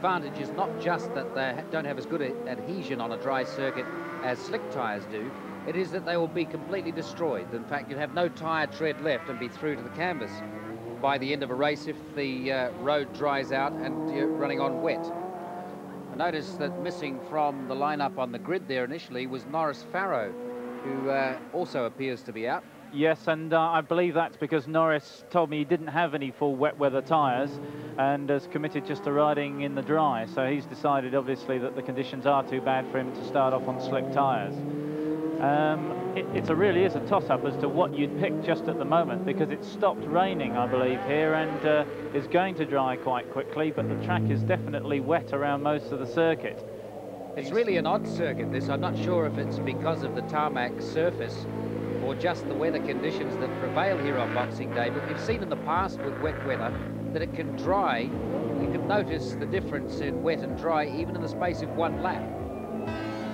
advantage is not just that they don't have as good adhesion on a dry circuit as slick tyres do. It is that they will be completely destroyed. In fact, you'll have no tyre tread left and be through to the canvas by the end of a race if the road dries out and you're running on wet. I noticed that missing from the lineup on the grid there initially was Norris Farrow, who also appears to be out. Yes, and I believe that's because Norris told me he didn't have any full wet weather tyres and has committed just to riding in the dry. So he's decided, obviously, that the conditions are too bad for him to start off on slick tyres. It really is a toss-up as to what you'd pick just at the moment, because it's stopped raining, I believe, here, and is going to dry quite quickly, but the track is definitely wet around most of the circuit. It's really an odd circuit, this. I'm not sure if it's because of the tarmac surface or just the weather conditions that prevail here on Boxing Day, but we've seen in the past with wet weather that it can dry. You can notice the difference in wet and dry even in the space of one lap.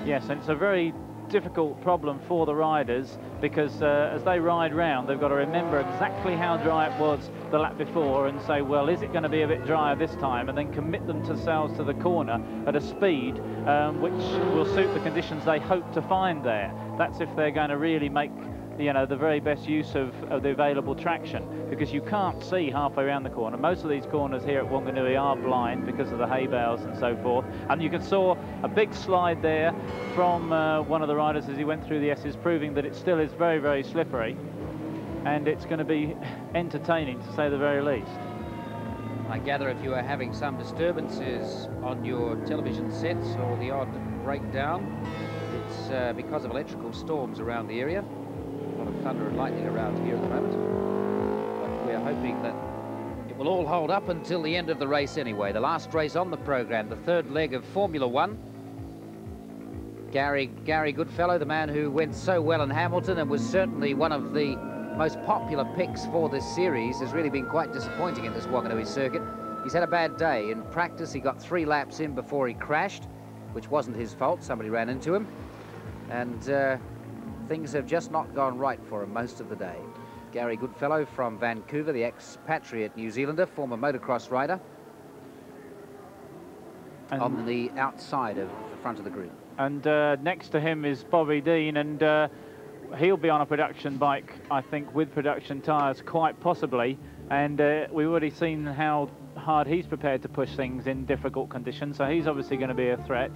Yes, and it's a very difficult problem for the riders, because as they ride round, they've got to remember exactly how dry it was the lap before and say, well, is it going to be a bit drier this time, and then commit themselves to the corner at a speed which will suit the conditions they hope to find there. That's if they're going to really make, you know, the very best use of the available traction, because you can't see halfway around the corner. Most of these corners here at Whanganui are blind because of the hay bales and so forth, and you saw a big slide there from one of the riders as he went through the S's, proving that it still is very, very slippery, and it's going to be entertaining, to say the very least. I gather if you are having some disturbances on your television sets or the odd breakdown, it's because of electrical storms around the area. A lot of thunder and lightning around here at the moment, but we're hoping that it will all hold up until the end of the race anyway. The last race on the program, the third leg of Formula One. Gary Goodfellow, the man who went so well in Hamilton and was certainly one of the most popular picks for this series, has really been quite disappointing in this Whanganui circuit. He's had a bad day. In practice, he got 3 laps in before he crashed, which wasn't his fault. Somebody ran into him, and things have just not gone right for him most of the day. Gary Goodfellow from Vancouver, the expatriate New Zealander, former motocross rider, and on the outside of the front of the grid. And next to him is Bobby Dean, and he'll be on a production bike, I think, with production tyres, quite possibly. And we've already seen how hard he's prepared to push things in difficult conditions, so he's obviously going to be a threat.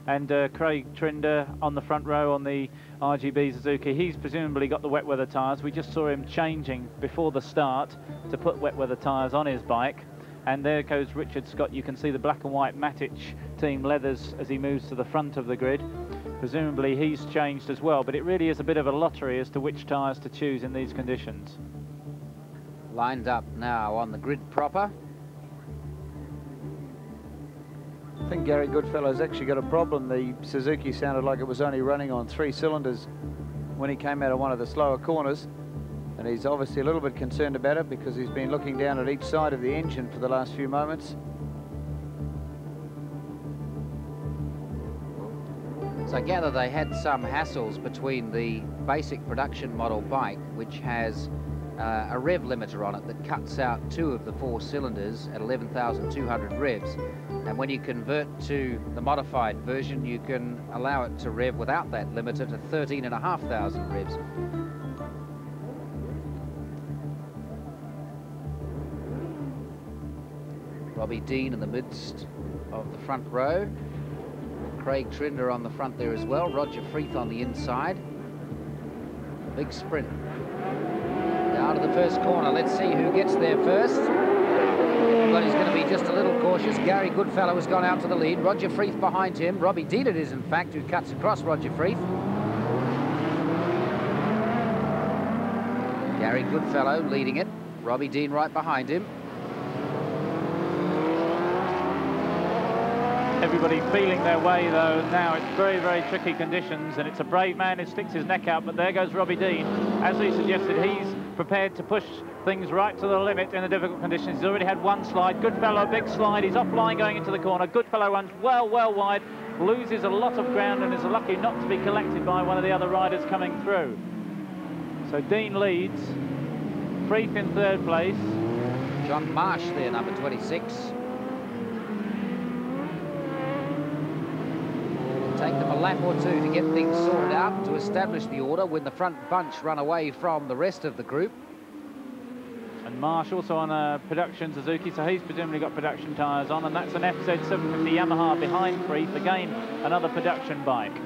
And Craig Trinder on the front row on the RGB Suzuki, he's presumably got the wet weather tyres. We just saw him changing before the start to put wet weather tyres on his bike. And there goes Richard Scott. You can see the black and white Matic team leathers as he moves to the front of the grid. Presumably he's changed as well, but it really is a bit of a lottery as to which tyres to choose in these conditions. Lined up now on the grid proper. I think Gary Goodfellow's actually got a problem. The Suzuki sounded like it was only running on 3 cylinders when he came out of one of the slower corners. And he's obviously a little bit concerned about it because he's been looking down at each side of the engine for the last few moments. So I gather they had some hassles between the basic production model bike, which has a rev limiter on it that cuts out 2 of the 4 cylinders at 11,200 revs. And when you convert to the modified version, you can allow it to rev without that limiter to 13,500 revs. Robbie Dean in the midst of the front row. Craig Trinder on the front there as well. Roger Freeth on the inside. A big sprint. Down to the first corner. Let's see who gets there first. Everybody's going to be just a little cautious. Gary Goodfellow has gone out to the lead. Roger Freeth behind him. Robbie Dean it is, in fact, who cuts across Roger Freeth. Gary Goodfellow leading it. Robbie Dean right behind him. Everybody feeling their way, though. Now it's very, very tricky conditions, and it's a brave man who sticks his neck out, but there goes Robbie Dean. As he suggested, he's prepared to push things right to the limit in the difficult conditions. He's already had 1 slide. Goodfellow, a big slide. He's offline going into the corner. Goodfellow runs well, well wide, loses a lot of ground, and is lucky not to be collected by one of the other riders coming through. So Dean leads. Freeth in 3rd place. John Marsh there, number 26. lap or two to get things sorted out, to establish the order when the front bunch run away from the rest of the group. And Marsh also on a production Suzuki, so he's presumably got production tyres on, and that's an FZ750 Yamaha behind Freeth, again another production bike.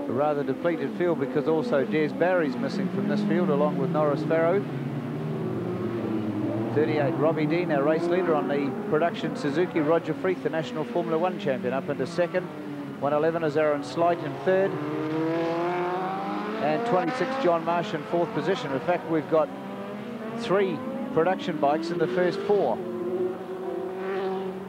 A rather depleted field because also Des Barry's missing from this field along with Norris Farrow. 38, Robbie Dean, our race leader on the production Suzuki. Roger Freeth, the National Formula 1 champion, up into second. 111 is Aaron Slight in third. And 26, John Marsh in fourth position. In fact, we've got 3 production bikes in the first 4.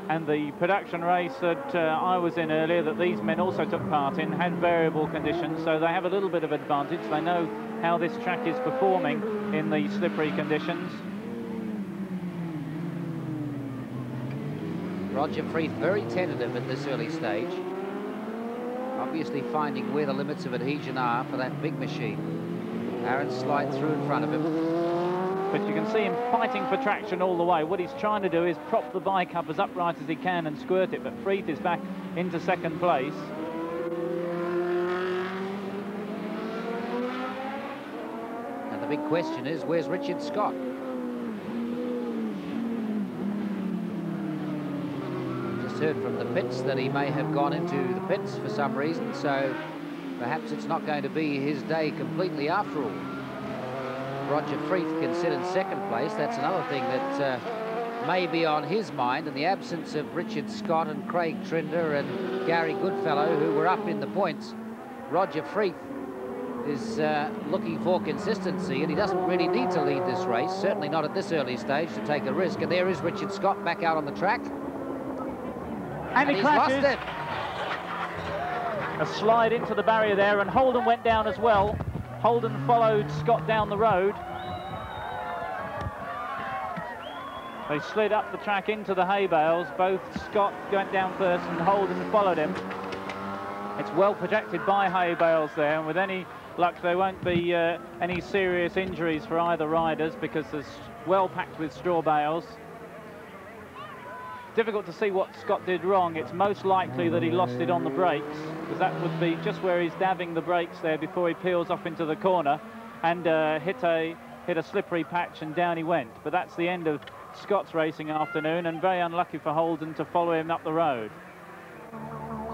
And the production race that I was in earlier, that these men also took part in, had variable conditions, so they have a little bit of advantage. They know how this track is performing in the slippery conditions. Roger Freeth very tentative at this early stage, obviously finding where the limits of adhesion are for that big machine. Aaron Slight through in front of him. But you can see him fighting for traction all the way. What he's trying to do is prop the bike up as upright as he can and squirt it, but Freeth is back into second place. And the big question is, where's Richard Scott? Heard from the pits that he may have gone into the pits for some reason, so perhaps it's not going to be his day completely after all. Roger Freeth considered second place. That's another thing that may be on his mind, in the absence of Richard Scott and Craig Trinder and Gary Goodfellow, who were up in the points. Roger Freeth is looking for consistency, and he doesn't really need to lead this race, certainly not at this early stage, to take a risk. And there is Richard Scott back out on the track. And he crashes. Lost it. A slide into the barrier there, and Holden went down as well. Holden followed Scott down the road. They slid up the track into the hay bales. Both Scott went down first and Holden followed him. It's well protected by hay bales there, and with any luck there won't be any serious injuries for either riders because there's well packed with straw bales. Difficult to see what Scott did wrong. It's most likely that he lost it on the brakes, because that would be just where he's dabbing the brakes there before he peels off into the corner, and hit a slippery patch, and down he went. But that's the end of Scott's racing afternoon, and very unlucky for Holden to follow him up the road.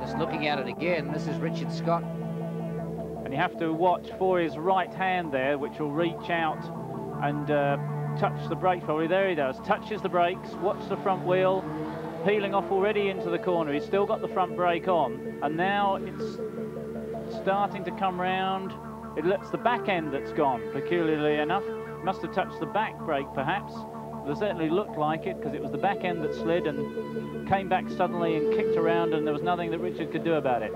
Just looking at it again, this is Richard Scott. And you have to watch for his right hand there, which will reach out and touch the brakes. Probably there he does, touches the brakes. Watch the front wheel peeling off already into the corner. He's still got the front brake on, and now it's starting to come round. It's the back end that's gone, peculiarly enough. Must have touched the back brake perhaps. It certainly looked like it, because it was the back end that slid and came back suddenly and kicked around, and there was nothing that Richard could do about it.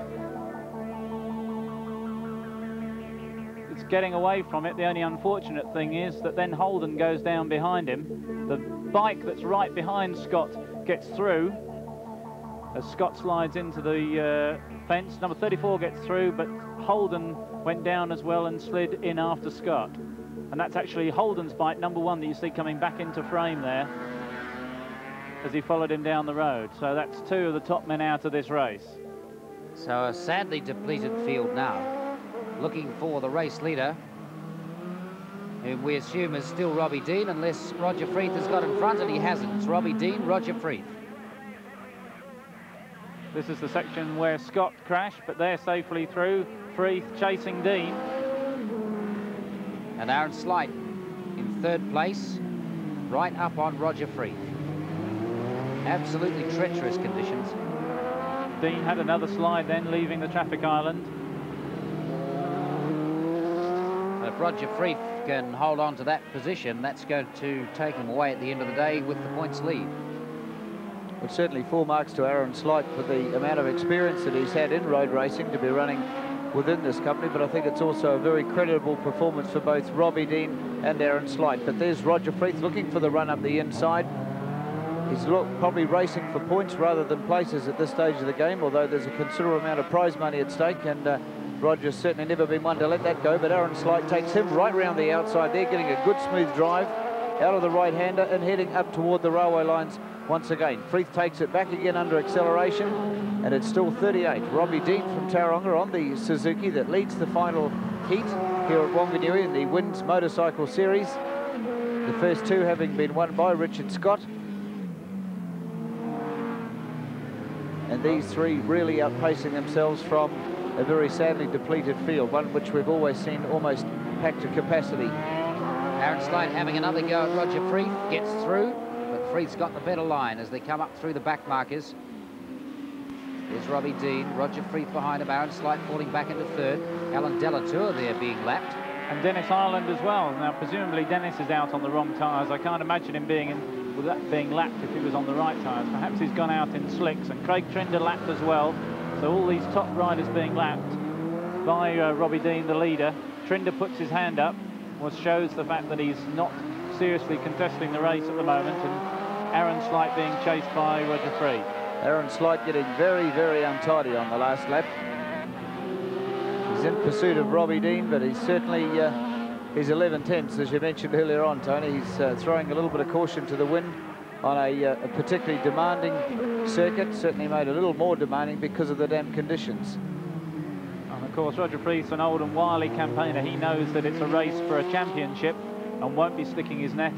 It's getting away from it. The only unfortunate thing is that then Holden goes down behind him. The bike that's right behind Scott gets through as Scott slides into the fence. Number 34 gets through, but Holden went down as well and slid in after Scott. And that's actually Holden's bike, number 1, that you see coming back into frame there as he followed him down the road. So that's 2 of the top men out of this race. So a sadly depleted field now, looking for the race leader, whom we assume is still Robbie Dean, unless Roger Freeth has got in front, and he hasn't. It's Robbie Dean, Roger Freeth. This is the section where Scott crashed, but they're safely through. Freeth chasing Dean. And Aaron Slight in third place, right up on Roger Freeth. Absolutely treacherous conditions. Dean had another slide then, leaving the traffic island. If Roger Freeth can hold on to that position, that's going to take him away at the end of the day with the points lead. Well, certainly 4 marks to Aaron Slight for the amount of experience that he's had in road racing to be running within this company, but I think it's also a very creditable performance for both Robbie Dean and Aaron Slight. But there's Roger Freeth looking for the run up the inside. He's probably racing for points rather than places at this stage of the game, although there's a considerable amount of prize money at stake, and Roger's certainly never been one to let that go. But Aaron Slight takes him right round the outside there, getting a good smooth drive out of the right-hander and heading up toward the railway lines once again. Freeth takes it back again under acceleration, and it's still 38. Robbie Dean from Tauranga on the Suzuki that leads the final heat here at Whanganui in the Deans+Motorcycle series. The first two having been won by Richard Scott. And these three really outpacing themselves from a very sadly depleted field, one which we've always seen almost packed to capacity. Aaron Slide having another go at Roger Freeth, gets through, but Freeth's got the better line as they come up through the back markers. Here's Robbie Dean, Roger Freeth behind him, Aaron Slide falling back into third, Alan Delatour there being lapped. And Dennis Ireland as well. Now, presumably Dennis is out on the wrong tyres. I can't imagine him being lapped if he was on the right tyres. Perhaps he's gone out in slicks, and Craig Trinder lapped as well. So all these top riders being lapped by Robbie Dean, the leader. Trinder puts his hand up, which shows the fact that he's not seriously contesting the race at the moment, and Aaron Slide being chased by Roger Freeth. Aaron Slide getting very, very untidy on the last lap. He's in pursuit of Robbie Dean, but he's certainly, he's 11/10, as you mentioned earlier on, Tony. He's throwing a little bit of caution to the wind on a particularly demanding circuit, certainly made a little more demanding because of the damp conditions. And of course, Roger Freeth's an old and wily campaigner. He knows that it's a race for a championship and won't be sticking his neck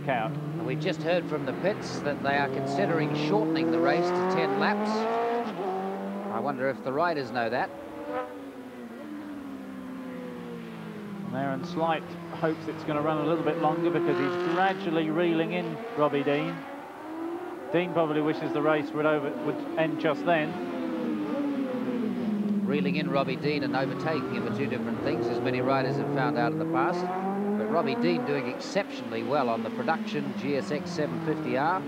out. And we've just heard from the pits that they are considering shortening the race to 10 laps. I wonder if the riders know that. And Aaron Slide hopes it's going to run a little bit longer because he's gradually reeling in Robbie Dean. Dean probably wishes the race would end just then. Reeling in Robbie Dean and overtaking him are two different things, as many riders have found out in the past. But Robbie Dean doing exceptionally well on the production GSX 750R.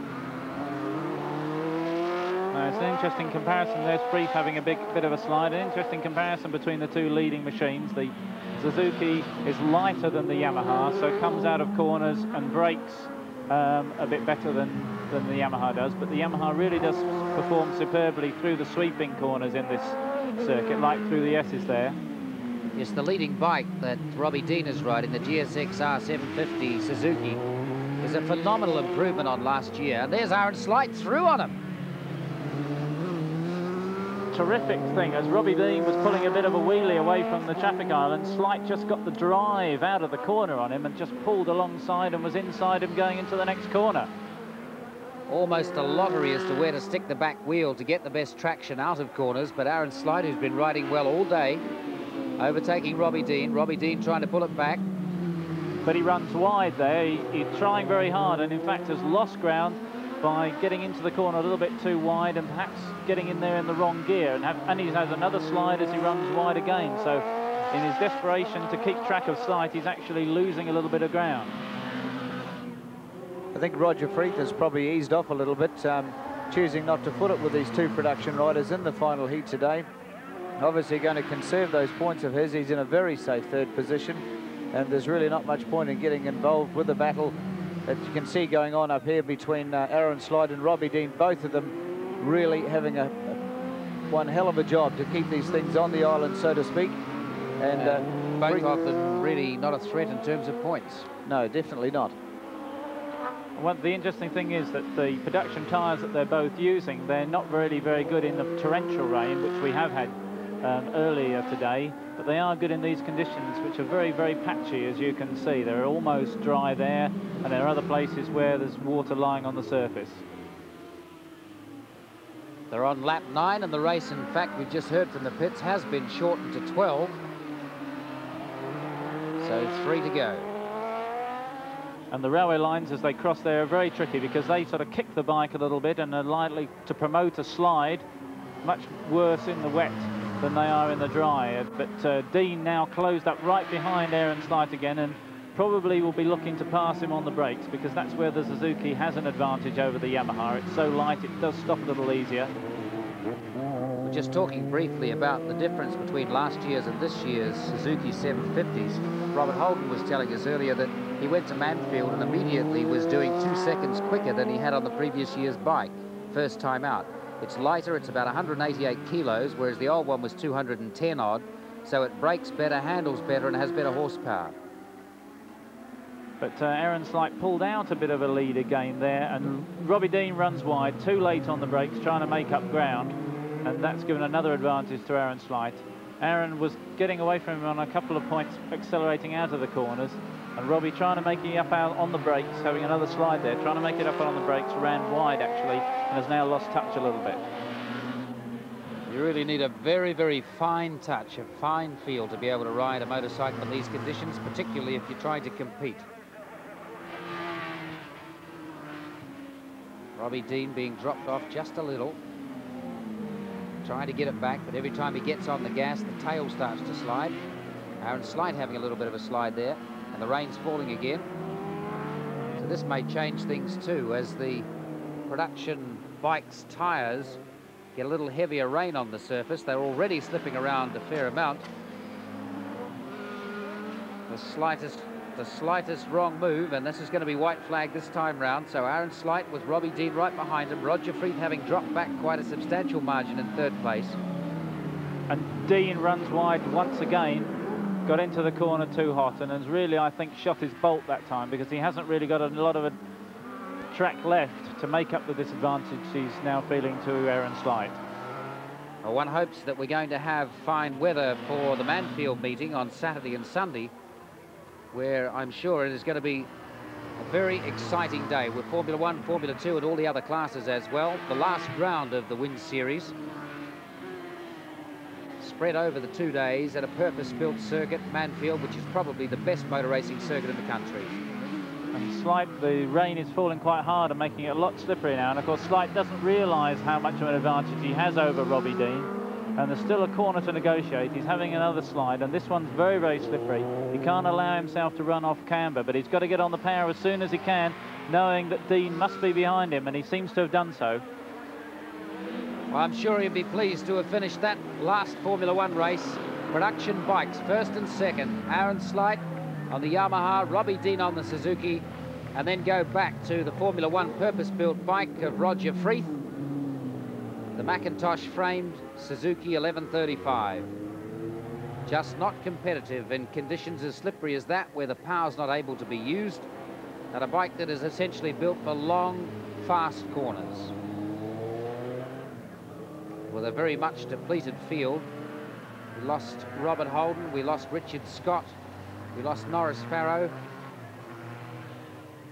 It's an interesting comparison. There's Freeth having a bit of a slide. An interesting comparison between the two leading machines. The Suzuki is lighter than the Yamaha, so comes out of corners and brakes a bit better than the Yamaha does. But the Yamaha really does perform superbly through the sweeping corners in this circuit, like through the S's there. Yes, the leading bike that Robbie Dean is riding, the GSX R750 Suzuki, is a phenomenal improvement on last year. And there's Aaron Slide through on him. Terrific thing, as Robbie Dean was pulling a bit of a wheelie away from the traffic island, Slide just got the drive out of the corner on him and just pulled alongside and was inside him going into the next corner. Almost a lottery as to where to stick the back wheel to get the best traction out of corners, but Aaron Slide, who's been riding well all day, overtaking Robbie Dean. Robbie Dean trying to pull it back. But he runs wide there. He's trying very hard and in fact has lost ground by getting into the corner a little bit too wide and perhaps getting in there in the wrong gear, and he has another slide as he runs wide again. So in his desperation to keep track of Slide, he's actually losing a little bit of ground. I think Roger Freeth has probably eased off a little bit, choosing not to foot it with these two production riders in the final heat today. Obviously going to conserve those points of his. He's in a very safe third position, and there's really not much point in getting involved with the battle that you can see going on up here between Aaron Slide and Robbie Dean. Both of them really having one hell of a job to keep these things on the island, so to speak. And both of them really not a threat in terms of points. No, definitely not. Well, the interesting thing is that the production tyres that they're both using, they're not really very good in the torrential rain, which we have had earlier today, but they are good in these conditions, which are very, very patchy, as you can see. They're almost dry there, and there are other places where there's water lying on the surface. They're on lap 9, and the race, in fact, we've just heard from the pits, has been shortened to 12. So 3 to go. And the railway lines, as they cross there, are very tricky because they sort of kick the bike a little bit and are likely to promote a slide, much worse in the wet than they are in the dry. But Dean now closed up right behind Aaron Slide again and probably will be looking to pass him on the brakes because that's where the Suzuki has an advantage over the Yamaha. It's so light, it does stop a little easier. We're just talking briefly about the difference between last year's and this year's Suzuki 750s. Robert Holden was telling us earlier that he went to Manfield and immediately was doing 2 seconds quicker than he had on the previous year's bike, first time out. It's lighter, it's about 188 kilos, whereas the old one was 210 odd, so it brakes better, handles better, and has better horsepower. But Aaron Slight pulled out a bit of a lead again there, and Robbie Dean runs wide, too late on the brakes, trying to make up ground, and that's given another advantage to Aaron Slight. Aaron was getting away from him on a couple of points, accelerating out of the corners, and Robbie trying to make it up out on the brakes, having another slide there, trying to make it up on the brakes, ran wide actually, and has now lost touch a little bit. You really need a very, very fine touch, a fine feel to be able to ride a motorcycle in these conditions, particularly if you're trying to compete. Robbie Dean being dropped off just a little, trying to get it back, but every time he gets on the gas, the tail starts to slide. Aaron Slight having a little bit of a slide there, and the rain's falling again. So this may change things too, as the production bike's tyres get a little heavier rain on the surface. They're already slipping around a fair amount. The slightest wrong move, and this is going to be white flag this time round. So Aaron Slight with Robbie Dean right behind him. Roger Freeth having dropped back quite a substantial margin in third place. And Dean runs wide once again, got into the corner too hot, and has really, I think, shot his bolt that time, because he hasn't really got a lot of a track left to make up the disadvantage he's now feeling to Aaron Slight. Well, one hopes that we're going to have fine weather for the Manfield meeting on Saturday and Sunday, where I'm sure it is going to be a very exciting day with Formula 1, Formula 2 and all the other classes as well. The last round of the WIN Series, spread over the 2 days at a purpose-built circuit, Manfield, which is probably the best motor racing circuit in the country. And Slight, the rain is falling quite hard and making it a lot slippery now, and of course Slight doesn't realise how much of an advantage he has over Robbie Dean. And there's still a corner to negotiate. He's having another slide, and this one's very, very slippery. He can't allow himself to run off camber, but he's got to get on the power as soon as he can, knowing that Dean must be behind him, and he seems to have done so. Well, I'm sure he'd be pleased to have finished that last Formula 1 race. Production bikes, first and second. Aaron Slight on the Yamaha, Robbie Dean on the Suzuki, and then go back to the Formula 1 purpose-built bike of Roger Freeth, the Macintosh-framed Suzuki 1135. Just not competitive in conditions as slippery as that, where the power's not able to be used, and a bike that is essentially built for long, fast corners. With a very much depleted field, we lost Robert Holden, we lost Richard Scott, we lost Norris Farrow,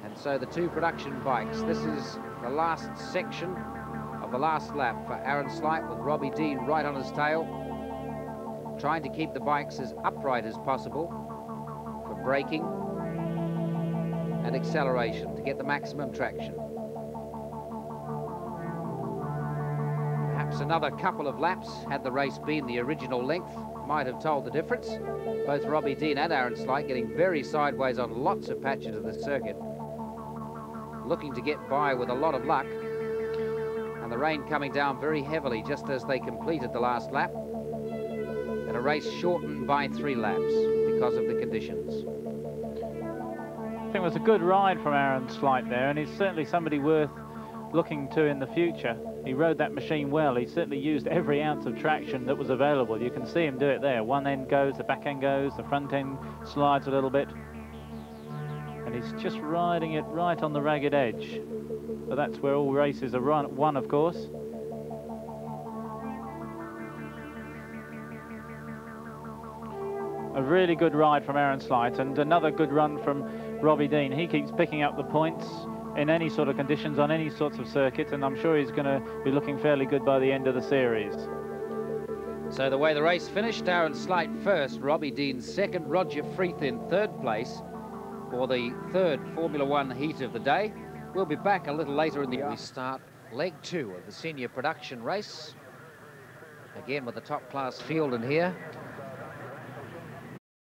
and so the two production bikes. This is the last section of the last lap for Aaron Slight, with Robbie Dean right on his tail, trying to keep the bikes as upright as possible for braking and acceleration to get the maximum traction. Perhaps another couple of laps, had the race been the original length, might have told the difference. Both Robbie Dean and Aaron Slight getting very sideways on lots of patches of the circuit, looking to get by with a lot of luck. And the rain coming down very heavily just as they completed the last lap, and a race shortened by 3 laps because of the conditions. I think it was a good ride from Aaron Slight there, and he's certainly somebody worth looking to in the future. He rode that machine well. He certainly used every ounce of traction that was available. You can see him do it there. One end goes, the back end goes, the front end slides a little bit, and he's just riding it right on the ragged edge. But that's where all races are won, of course. A really good ride from Aaron Slight, and another good run from Robbie Dean. He keeps picking up the points in any sort of conditions on any sorts of circuit, and I'm sure he's going to be looking fairly good by the end of the series. So the way the race finished, Aaron Slight first, Robbie Dean second, Roger Freeth in third place for the third Formula 1 heat of the day. We'll be back a little later in the... We start leg 2 of the senior production race. Again with the top class field in here.